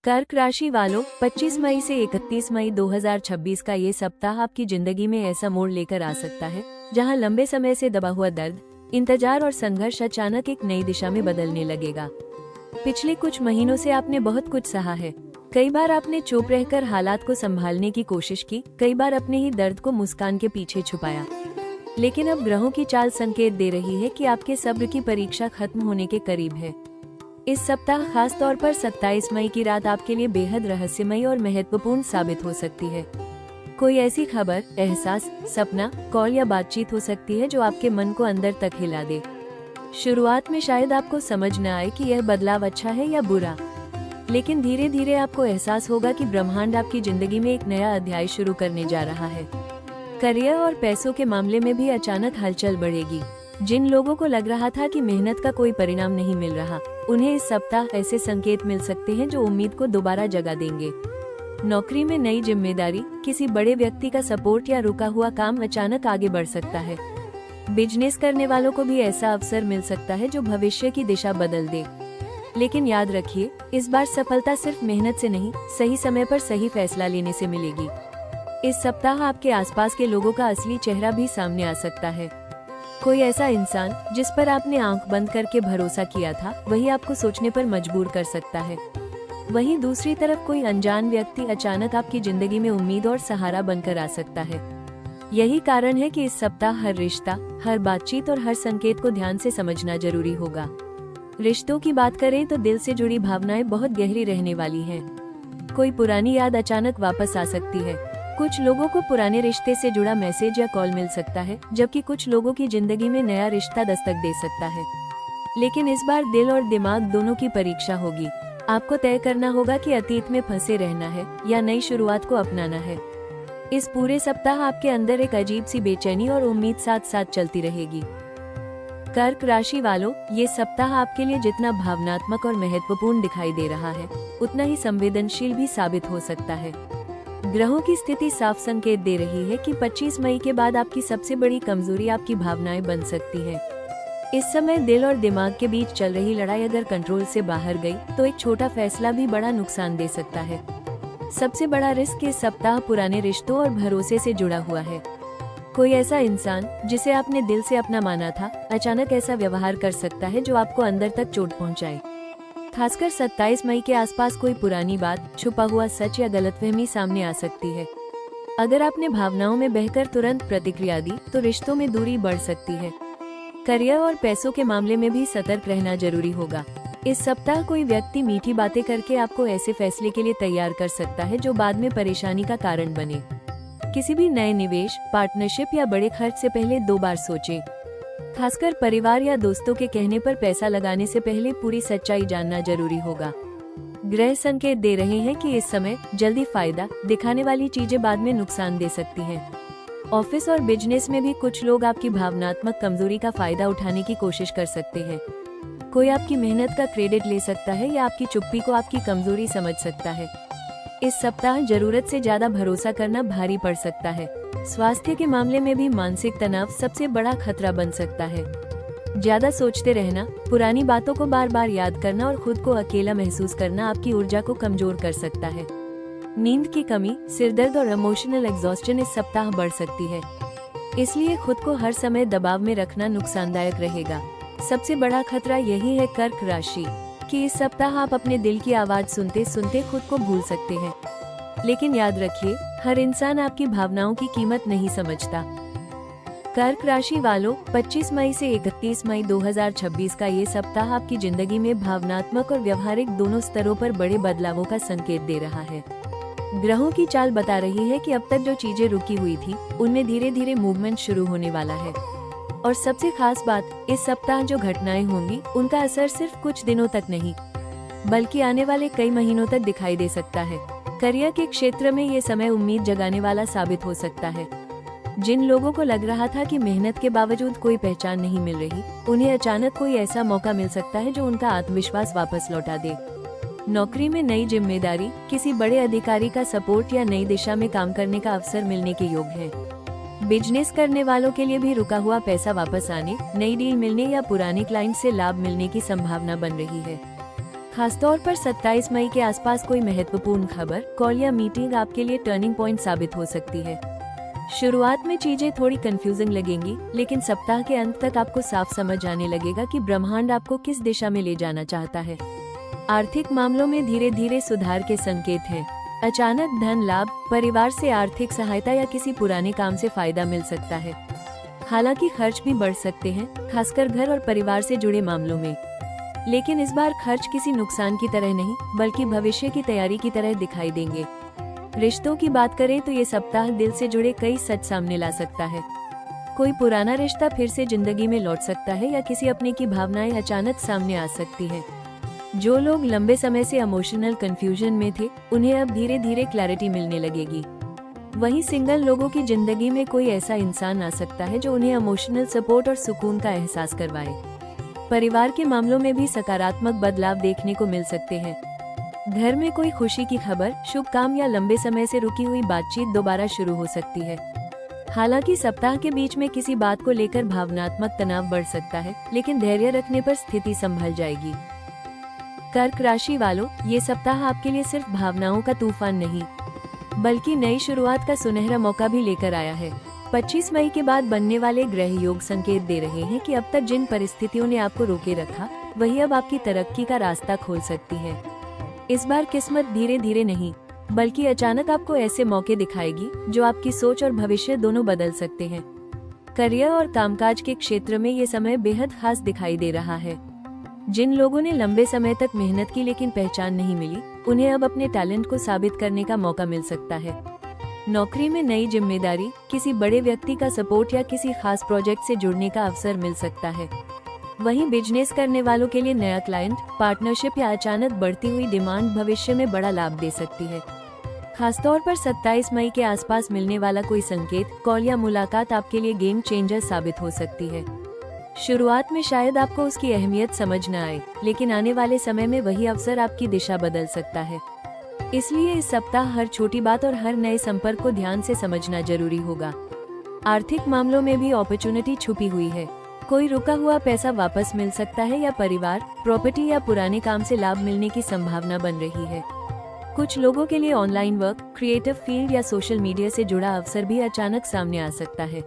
कर्क राशि वालों, 25 मई से 31 मई 2026 का ये सप्ताह आपकी जिंदगी में ऐसा मोड़ लेकर आ सकता है जहां लंबे समय से दबा हुआ दर्द, इंतजार और संघर्ष अचानक एक नई दिशा में बदलने लगेगा। पिछले कुछ महीनों से आपने बहुत कुछ सहा है। कई बार आपने चुप रहकर हालात को संभालने की कोशिश की, कई बार अपने ही दर्द को मुस्कान के पीछे छुपाया। लेकिन अब ग्रहों की चाल संकेत दे रही है कि आपके सब्र की परीक्षा खत्म होने के करीब है। इस सप्ताह खास तौर पर 27 मई की रात आपके लिए बेहद रहस्यमयी और महत्वपूर्ण साबित हो सकती है। कोई ऐसी खबर, एहसास, सपना, कॉल या बातचीत हो सकती है जो आपके मन को अंदर तक हिला दे। शुरुआत में शायद आपको समझ न आए कि यह बदलाव अच्छा है या बुरा, लेकिन धीरे धीरे आपको एहसास होगा कि ब्रह्मांड आपकी जिंदगी में एक नया अध्याय शुरू करने जा रहा है। करियर और पैसों के मामले में भी अचानक हलचल बढ़ेगी। जिन लोगों को लग रहा था कि मेहनत का कोई परिणाम नहीं मिल रहा, उन्हें इस सप्ताह ऐसे संकेत मिल सकते हैं जो उम्मीद को दोबारा जगा देंगे। नौकरी में नई जिम्मेदारी, किसी बड़े व्यक्ति का सपोर्ट या रुका हुआ काम अचानक आगे बढ़ सकता है। बिजनेस करने वालों को भी ऐसा अवसर मिल सकता है जो भविष्य की दिशा बदल दे। लेकिन याद रखिए, इस बार सफलता सिर्फ मेहनत से नहीं, सही समय पर सही फैसला लेने से मिलेगी। इस सप्ताह आपके आसपास के लोगों का असली चेहरा भी सामने आ सकता है। कोई ऐसा इंसान जिस पर आपने आंख बंद करके भरोसा किया था, वही आपको सोचने पर मजबूर कर सकता है। वहीं दूसरी तरफ कोई अनजान व्यक्ति अचानक आपकी जिंदगी में उम्मीद और सहारा बनकर आ सकता है। यही कारण है कि इस सप्ताह हर रिश्ता, हर बातचीत और हर संकेत को ध्यान से समझना जरूरी होगा। रिश्तों की बात करें तो दिल से जुड़ी भावनाएं बहुत गहरी रहने वाली हैं। कोई पुरानी याद अचानक वापस आ सकती है। कुछ लोगों को पुराने रिश्ते से जुड़ा मैसेज या कॉल मिल सकता है, जबकि कुछ लोगों की जिंदगी में नया रिश्ता दस्तक दे सकता है। लेकिन इस बार दिल और दिमाग दोनों की परीक्षा होगी। आपको तय करना होगा कि अतीत में फंसे रहना है या नई शुरुआत को अपनाना है। इस पूरे सप्ताह आपके अंदर एक अजीब सी बेचैनी और उम्मीद साथ साथ चलती रहेगी। कर्क राशि वालों, ये सप्ताह आपके लिए जितना भावनात्मक और महत्वपूर्ण दिखाई दे रहा है, उतना ही संवेदनशील भी साबित हो सकता है। ग्रहों की स्थिति साफ संकेत दे रही है कि 25 मई के बाद आपकी सबसे बड़ी कमजोरी आपकी भावनाएं बन सकती है। इस समय दिल और दिमाग के बीच चल रही लड़ाई अगर कंट्रोल से बाहर गई, तो एक छोटा फैसला भी बड़ा नुकसान दे सकता है। सबसे बड़ा रिस्क इस सप्ताह पुराने रिश्तों और भरोसे से जुड़ा हुआ है। कोई ऐसा इंसान जिसे आपने दिल से अपना माना था, अचानक ऐसा व्यवहार कर सकता है जो आपको अंदर तक चोट पहुंचाए। खासकर 27 मई के आसपास कोई पुरानी बात, छुपा हुआ सच या गलतफहमी सामने आ सकती है। अगर आपने भावनाओं में बहकर तुरंत प्रतिक्रिया दी, तो रिश्तों में दूरी बढ़ सकती है। करियर और पैसों के मामले में भी सतर्क रहना जरूरी होगा। इस सप्ताह कोई व्यक्ति मीठी बातें करके आपको ऐसे फैसले के लिए तैयार कर सकता है जो बाद में परेशानी का कारण बने। किसी भी नए निवेश, पार्टनरशिप या बड़े खर्च से पहले 2 बार सोचें। खासकर परिवार या दोस्तों के कहने पर पैसा लगाने से पहले पूरी सच्चाई जानना जरूरी होगा। ग्रह संकेत दे रहे हैं कि इस समय जल्दी फायदा दिखाने वाली चीजें बाद में नुकसान दे सकती हैं। ऑफिस और बिजनेस में भी कुछ लोग आपकी भावनात्मक कमजोरी का फायदा उठाने की कोशिश कर सकते हैं। कोई आपकी मेहनत का क्रेडिट ले सकता है या आपकी चुप्पी को आपकी कमजोरी समझ सकता है। इस सप्ताह जरूरत से ज्यादा भरोसा करना भारी पड़ सकता है। स्वास्थ्य के मामले में भी मानसिक तनाव सबसे बड़ा खतरा बन सकता है। ज्यादा सोचते रहना, पुरानी बातों को बार बार याद करना और खुद को अकेला महसूस करना आपकी ऊर्जा को कमजोर कर सकता है। नींद की कमी, सिरदर्द और इमोशनल एग्जॉस्टन इस सप्ताह बढ़ सकती है। इसलिए खुद को हर समय दबाव में रखना नुकसानदायक रहेगा। सबसे बड़ा खतरा यही है कर्क राशि कि इस सप्ताह आप अपने दिल की आवाज सुनते सुनते खुद को भूल सकते हैं। लेकिन याद रखिए, हर इंसान आपकी भावनाओं की कीमत नहीं समझता। कर्क राशि वालों, 25 मई से 31 मई 2026 का ये सप्ताह आपकी जिंदगी में भावनात्मक और व्यवहारिक दोनों स्तरों पर बड़े बदलावों का संकेत दे रहा है। ग्रहों की चाल बता रही है कि अब तक जो चीजें रुकी हुई थी, उनमें धीरे धीरे मूवमेंट शुरू होने वाला है। और सबसे खास बात, इस सप्ताह जो घटनाएं होंगी, उनका असर सिर्फ कुछ दिनों तक नहीं, बल्कि आने वाले कई महीनों तक दिखाई दे सकता है। करियर के क्षेत्र में ये समय उम्मीद जगाने वाला साबित हो सकता है। जिन लोगों को लग रहा था कि मेहनत के बावजूद कोई पहचान नहीं मिल रही, उन्हें अचानक कोई ऐसा मौका मिल सकता है जो उनका आत्मविश्वास वापस लौटा दे। नौकरी में नई जिम्मेदारी, किसी बड़े अधिकारी का सपोर्ट या नई दिशा में काम करने का अवसर मिलने के योग है। बिजनेस करने वालों के लिए भी रुका हुआ पैसा वापस आने, नई डील मिलने या पुराने क्लाइंट से लाभ मिलने की संभावना बन रही है। खासतौर पर 27 मई के आसपास कोई महत्वपूर्ण खबर, कॉल या मीटिंग आपके लिए टर्निंग पॉइंट साबित हो सकती है। शुरुआत में चीजें थोड़ी कंफ्यूजिंग लगेंगी, लेकिन सप्ताह के अंत तक आपको साफ समझ आने लगेगा कि ब्रह्मांड आपको किस दिशा में ले जाना चाहता है। आर्थिक मामलों में धीरे धीरे सुधार के संकेत हैं। अचानक धन लाभ, परिवार से आर्थिक सहायता या किसी पुराने काम से फायदा मिल सकता है। हालांकि खर्च भी बढ़ सकते हैं, खासकर घर और परिवार से जुड़े मामलों में। लेकिन इस बार खर्च किसी नुकसान की तरह नहीं, बल्कि भविष्य की तैयारी की तरह दिखाई देंगे। रिश्तों की बात करें तो ये सप्ताह दिल से जुड़े कई सच सामने ला सकता है। कोई पुराना रिश्ता फिर से जिंदगी में लौट सकता है या किसी अपने की भावनाएं अचानक सामने आ सकती है। जो लोग लंबे समय से इमोशनल कंफ्यूजन में थे, उन्हें अब धीरे धीरे क्लैरिटी मिलने लगेगी। वहीं सिंगल लोगों की जिंदगी में कोई ऐसा इंसान आ सकता है जो उन्हें इमोशनल सपोर्ट और सुकून का एहसास करवाए। परिवार के मामलों में भी सकारात्मक बदलाव देखने को मिल सकते हैं। घर में कोई खुशी की खबर, शुभ काम या लंबे समय से रुकी हुई बातचीत दोबारा शुरू हो सकती है। हालांकि सप्ताह के बीच में किसी बात को लेकर भावनात्मक तनाव बढ़ सकता है, लेकिन धैर्य रखने पर स्थिति संभल जाएगी। कर्क राशि वालों, ये सप्ताह आपके लिए सिर्फ भावनाओं का तूफान नहीं, बल्कि नई शुरुआत का सुनहरा मौका भी लेकर आया है। 25 मई के बाद बनने वाले ग्रह योग संकेत दे रहे हैं कि अब तक जिन परिस्थितियों ने आपको रोके रखा, वही अब आपकी तरक्की का रास्ता खोल सकती है। इस बार किस्मत धीरे धीरे नहीं, बल्कि अचानक आपको ऐसे मौके दिखाएगी जो आपकी सोच और भविष्य दोनों बदल सकते हैं। करियर और कामकाज के क्षेत्र में ये समय बेहद खास दिखाई दे रहा है। जिन लोगों ने लंबे समय तक मेहनत की लेकिन पहचान नहीं मिली, उन्हें अब अपने टैलेंट को साबित करने का मौका मिल सकता है। नौकरी में नई जिम्मेदारी, किसी बड़े व्यक्ति का सपोर्ट या किसी खास प्रोजेक्ट से जुड़ने का अवसर मिल सकता है। वहीं बिजनेस करने वालों के लिए नया क्लाइंट, पार्टनरशिप या अचानक बढ़ती हुई डिमांड भविष्य में बड़ा लाभ दे सकती है। खासतौर पर 27 मई के आसपास मिलने वाला कोई संकेत, कॉल या मुलाकात आपके लिए गेम चेंजर साबित हो सकती है। शुरुआत में शायद आपको उसकी अहमियत समझ न आए, लेकिन आने वाले समय में वही अवसर आपकी दिशा बदल सकता है। इसलिए इस सप्ताह हर छोटी बात और हर नए संपर्क को ध्यान से समझना जरूरी होगा। आर्थिक मामलों में भी अपॉर्चुनिटी छुपी हुई है। कोई रुका हुआ पैसा वापस मिल सकता है या परिवार, प्रॉपर्टी या पुराने काम से लाभ मिलने की संभावना बन रही है। कुछ लोगों के लिए ऑनलाइन वर्क, क्रिएटिव फील्ड या सोशल मीडिया से जुड़ा अवसर भी अचानक सामने आ सकता है।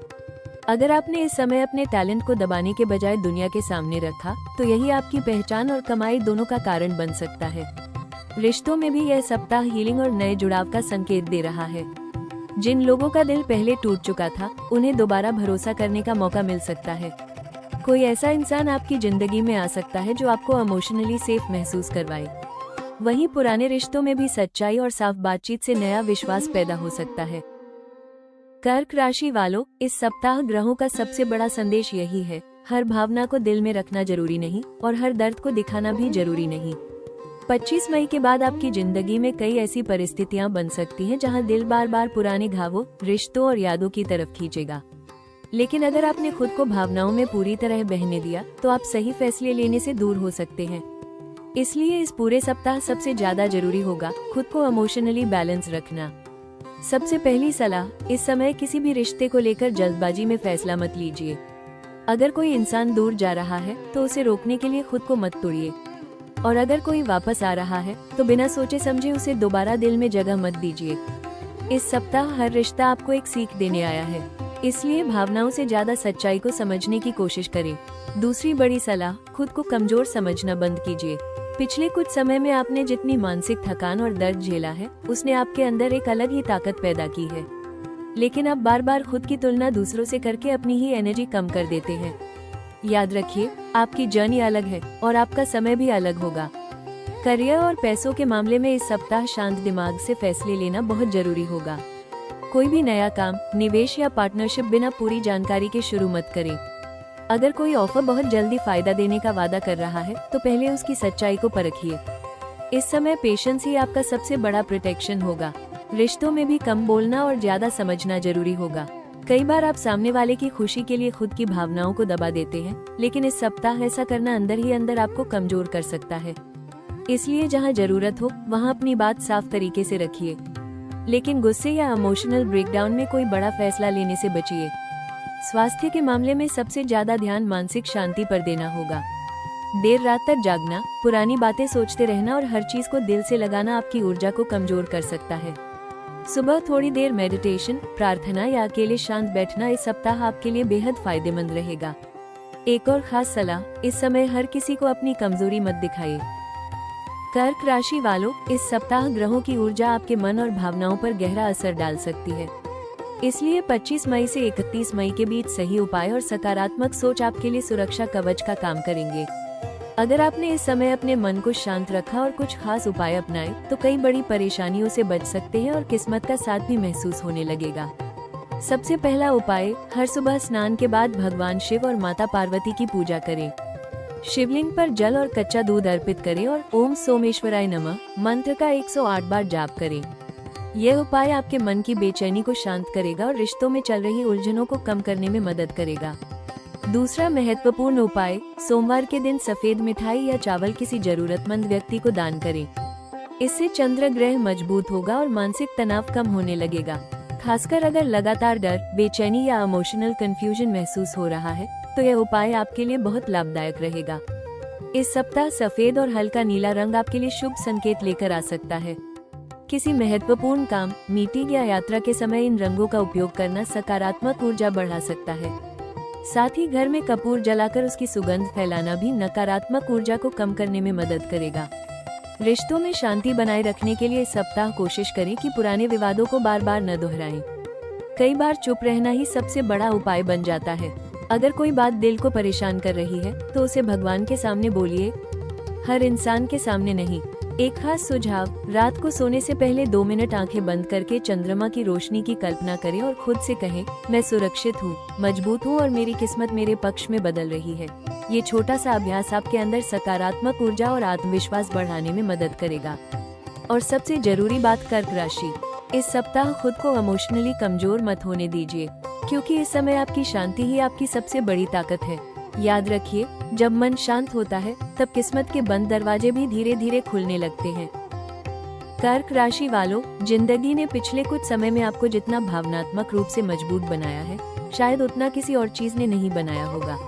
अगर आपने इस समय अपने टैलेंट को दबाने के बजाय दुनिया के सामने रखा, तो यही आपकी पहचान और कमाई दोनों का कारण बन सकता है। रिश्तों में भी यह सप्ताह हीलिंग और नए जुड़ाव का संकेत दे रहा है। जिन लोगों का दिल पहले टूट चुका था, उन्हें दोबारा भरोसा करने का मौका मिल सकता है। कोई ऐसा इंसान आपकी जिंदगी में आ सकता है जो आपको इमोशनली सेफ महसूस करवाए। वहीं पुराने रिश्तों में भी सच्चाई और साफ बातचीत से नया विश्वास पैदा हो सकता है। कर्क राशि वालों, इस सप्ताह ग्रहों का सबसे बड़ा संदेश यही है, हर भावना को दिल में रखना जरूरी नहीं और हर दर्द को दिखाना भी जरूरी नहीं। 25 मई के बाद आपकी जिंदगी में कई ऐसी परिस्थितियां बन सकती हैं जहां दिल बार बार पुराने घावों, रिश्तों और यादों की तरफ खींचेगा। लेकिन अगर आपने खुद को भावनाओं में पूरी तरह बहने दिया, तो आप सही फैसले लेने से दूर हो सकते हैं। इसलिए इस पूरे सप्ताह सबसे ज्यादा जरूरी होगा खुद को इमोशनली बैलेंस रखना। सबसे पहली सलाह, इस समय किसी भी रिश्ते को लेकर जल्दबाजी में फैसला मत लीजिए। अगर कोई इंसान दूर जा रहा है तो उसे रोकने के लिए खुद को मत तोड़िए, और अगर कोई वापस आ रहा है तो बिना सोचे समझे उसे दोबारा दिल में जगह मत दीजिए। इस सप्ताह हर रिश्ता आपको एक सीख देने आया है, इसलिए भावनाओं से ज्यादा सच्चाई को समझने की कोशिश करें। दूसरी बड़ी सलाह, खुद को कमजोर समझना बंद कीजिए। पिछले कुछ समय में आपने जितनी मानसिक थकान और दर्द झेला है, उसने आपके अंदर एक अलग ही ताकत पैदा की है। लेकिन आप बार बार खुद की तुलना दूसरों से करके अपनी ही एनर्जी कम कर देते हैं। याद रखिए, आपकी जर्नी अलग है और आपका समय भी अलग होगा। करियर और पैसों के मामले में इस सप्ताह शांत दिमाग से फैसले लेना बहुत जरूरी होगा। कोई भी नया काम, निवेश या पार्टनरशिप बिना पूरी जानकारी के शुरू मत करें। अगर कोई ऑफर बहुत जल्दी फायदा देने का वादा कर रहा है, तो पहले उसकी सच्चाई को परखिए। इस समय पेशेंस ही आपका सबसे बड़ा प्रोटेक्शन होगा। रिश्तों में भी कम बोलना और ज्यादा समझना जरूरी होगा। कई बार आप सामने वाले की खुशी के लिए खुद की भावनाओं को दबा देते हैं, लेकिन इस सप्ताह ऐसा करना अंदर ही अंदर आपको कमजोर कर सकता है। इसलिए जहां जरूरत हो, वहां अपनी बात साफ तरीके से रखिए, लेकिन गुस्से या इमोशनल ब्रेकडाउन में कोई बड़ा फैसला लेने से बचिए। स्वास्थ्य के मामले में सबसे ज्यादा ध्यान मानसिक शांति पर देना होगा। देर रात तक जागना, पुरानी बातें सोचते रहना और हर चीज को दिल से लगाना आपकी ऊर्जा को कमजोर कर सकता है। सुबह थोड़ी देर मेडिटेशन, प्रार्थना या अकेले शांत बैठना इस सप्ताह आपके लिए बेहद फायदेमंद रहेगा। एक और खास सलाह, इस समय हर किसी को अपनी कमजोरी मत दिखाइए। कर्क राशि वालों, इस सप्ताह ग्रहों की ऊर्जा आपके मन और भावनाओं पर गहरा असर डाल सकती है। इसलिए 25 मई से 31 मई के बीच सही उपाय और सकारात्मक सोच आपके लिए सुरक्षा कवच का काम करेंगे। अगर आपने इस समय अपने मन को शांत रखा और कुछ खास उपाय अपनाए तो कई बड़ी परेशानियों से बच सकते हैं और किस्मत का साथ भी महसूस होने लगेगा। सबसे पहला उपाय, हर सुबह स्नान के बाद भगवान शिव और माता पार्वती की पूजा करें। शिवलिंग पर जल और कच्चा दूध अर्पित करें और ओम सोमेश्वराय नमः मंत्र का 108 बार जाप करें। यह उपाय आपके मन की बेचैनी को शांत करेगा और रिश्तों में चल रही उलझनों को कम करने में मदद करेगा। दूसरा महत्वपूर्ण उपाय, सोमवार के दिन सफेद मिठाई या चावल किसी जरूरतमंद व्यक्ति को दान करें। इससे चंद्र ग्रह मजबूत होगा और मानसिक तनाव कम होने लगेगा। खासकर अगर लगातार डर, बेचैनी या इमोशनल कंफ्यूजन महसूस हो रहा है तो यह उपाय आपके लिए बहुत लाभदायक रहेगा। इस सप्ताह सफेद और हल्का नीला रंग आपके लिए शुभ संकेत लेकर आ सकता है। किसी महत्वपूर्ण काम, मीटिंग या यात्रा के समय इन रंगों का उपयोग करना सकारात्मक ऊर्जा बढ़ा सकता है। साथ ही घर में कपूर जलाकर उसकी सुगंध फैलाना भी नकारात्मक ऊर्जा को कम करने में मदद करेगा। रिश्तों में शांति बनाए रखने के लिए इस सप्ताह कोशिश करें कि पुराने विवादों को बार बार न दोहराएं। कई बार चुप रहना ही सबसे बड़ा उपाय बन जाता है। अगर कोई बात दिल को परेशान कर रही है तो उसे भगवान के सामने बोलिए, हर इंसान के सामने नहीं। एक खास सुझाव, रात को सोने से पहले 2 मिनट आंखें बंद करके चंद्रमा की रोशनी की कल्पना करें और खुद से कहें, मैं सुरक्षित हूँ, मजबूत हूँ और मेरी किस्मत मेरे पक्ष में बदल रही है। ये छोटा सा अभ्यास आपके अंदर सकारात्मक ऊर्जा और आत्मविश्वास बढ़ाने में मदद करेगा। और सबसे जरूरी बात, कर्क राशि, इस सप्ताह खुद को इमोशनली कमजोर मत होने दीजिए, क्योंकि इस समय आपकी शांति ही आपकी सबसे बड़ी ताकत है। याद रखिए, जब मन शांत होता है तब किस्मत के बंद दरवाजे भी धीरे धीरे खुलने लगते हैं। कर्क राशि वालों, जिंदगी ने पिछले कुछ समय में आपको जितना भावनात्मक रूप से मजबूत बनाया है, शायद उतना किसी और चीज ने नहीं बनाया होगा।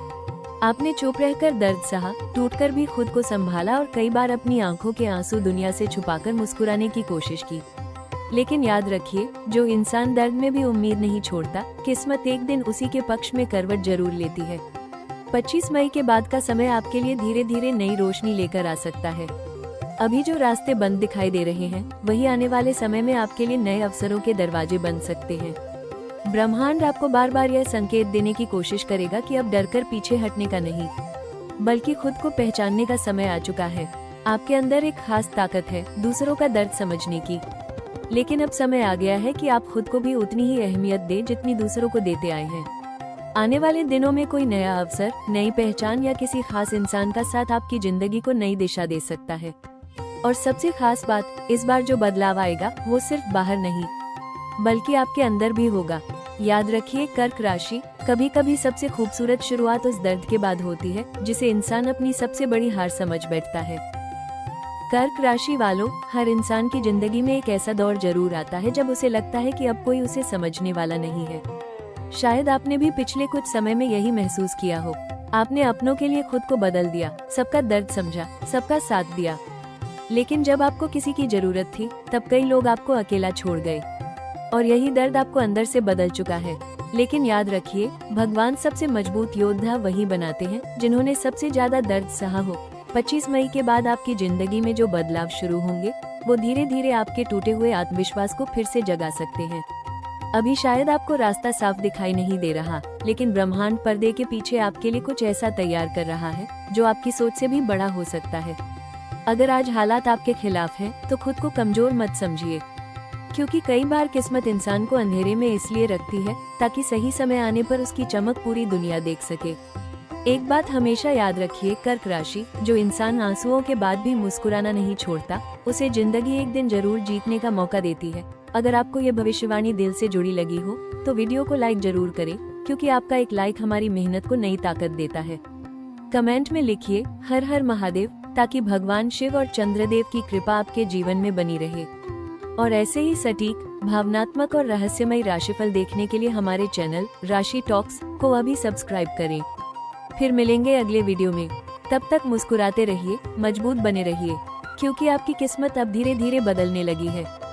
आपने चुप रहकर दर्द सहा, टूटकर भी खुद को संभाला और कई बार अपनी आंखों के आंसू दुनिया से छुपाकर मुस्कुराने की कोशिश की। लेकिन याद रखिए, जो इंसान दर्द में भी उम्मीद नहीं छोड़ता, किस्मत एक दिन उसी के पक्ष में करवट जरूर लेती है। 25 मई के बाद का समय आपके लिए धीरे धीरे नई रोशनी लेकर आ सकता है। अभी जो रास्ते बंद दिखाई दे रहे हैं, वही आने वाले समय में आपके लिए नए अवसरों के दरवाजे बन सकते हैं। ब्रह्मांड आपको बार बार यह संकेत देने की कोशिश करेगा कि अब डरकर पीछे हटने का नहीं, बल्कि खुद को पहचानने का समय आ चुका है। आपके अंदर एक खास ताकत है, दूसरों का दर्द समझने की। लेकिन अब समय आ गया है कि आप खुद को भी उतनी ही अहमियत दें जितनी दूसरों को देते आए हैं। आने वाले दिनों में कोई नया अवसर, नई पहचान या किसी खास इंसान का साथ आपकी जिंदगी को नई दिशा दे सकता है। और सबसे खास बात, इस बार जो बदलाव आएगा वो सिर्फ बाहर नहीं, बल्कि आपके अंदर भी होगा। याद रखिए कर्क राशि, कभी कभी सबसे खूबसूरत शुरुआत उस दर्द के बाद होती है जिसे इंसान अपनी सबसे बड़ी हार समझ बैठता है। कर्क राशि वालों, हर इंसान की जिंदगी में एक ऐसा दौर जरूर आता है जब उसे लगता है कि अब कोई उसे समझने वाला नहीं है। शायद आपने भी पिछले कुछ समय में यही महसूस किया हो। आपने अपनों के लिए खुद को बदल दिया, सबका दर्द समझा, सबका साथ दिया, लेकिन जब आपको किसी की जरूरत थी तब कई लोग आपको अकेला छोड़ गए। और यही दर्द आपको अंदर से बदल चुका है। लेकिन याद रखिए, भगवान सबसे मजबूत योद्धा वही बनाते हैं जिन्होंने सबसे ज्यादा दर्द सहा हो। 25 मई के बाद आपकी जिंदगी में जो बदलाव शुरू होंगे, वो धीरे धीरे आपके टूटे हुए आत्मविश्वास को फिर से जगा सकते हैं। अभी शायद आपको रास्ता साफ दिखाई नहीं दे रहा, लेकिन ब्रह्मांड पर्दे के पीछे आपके लिए कुछ ऐसा तैयार कर रहा है जो आपकी सोच से भी बड़ा हो सकता है। अगर आज हालात आपके खिलाफ हैं, तो खुद को कमजोर मत समझिए, क्योंकि कई बार किस्मत इंसान को अंधेरे में इसलिए रखती है ताकि सही समय आने पर उसकी चमक पूरी दुनिया देख सके। एक बात हमेशा याद रखिए कर्क राशि, जो इंसान आंसुओं के बाद भी मुस्कुराना नहीं छोड़ता, उसे जिंदगी एक दिन जरूर जीतने का मौका देती है। अगर आपको ये भविष्यवाणी दिल से जुड़ी लगी हो तो वीडियो को लाइक जरूर करें, क्योंकि आपका एक लाइक हमारी मेहनत को नई ताकत देता है। कमेंट में लिखिए हर हर महादेव, ताकि भगवान शिव और चंद्रदेव की कृपा आपके जीवन में बनी रहे। और ऐसे ही सटीक, भावनात्मक और रहस्यमय राशिफल देखने के लिए हमारे चैनल राशि टॉक्स को अभी सब्सक्राइब करें। फिर मिलेंगे अगले वीडियो में। तब तक मुस्कुराते रहिए, मजबूत बने रहिए, क्योंकि आपकी किस्मत अब धीरे धीरे बदलने लगी है।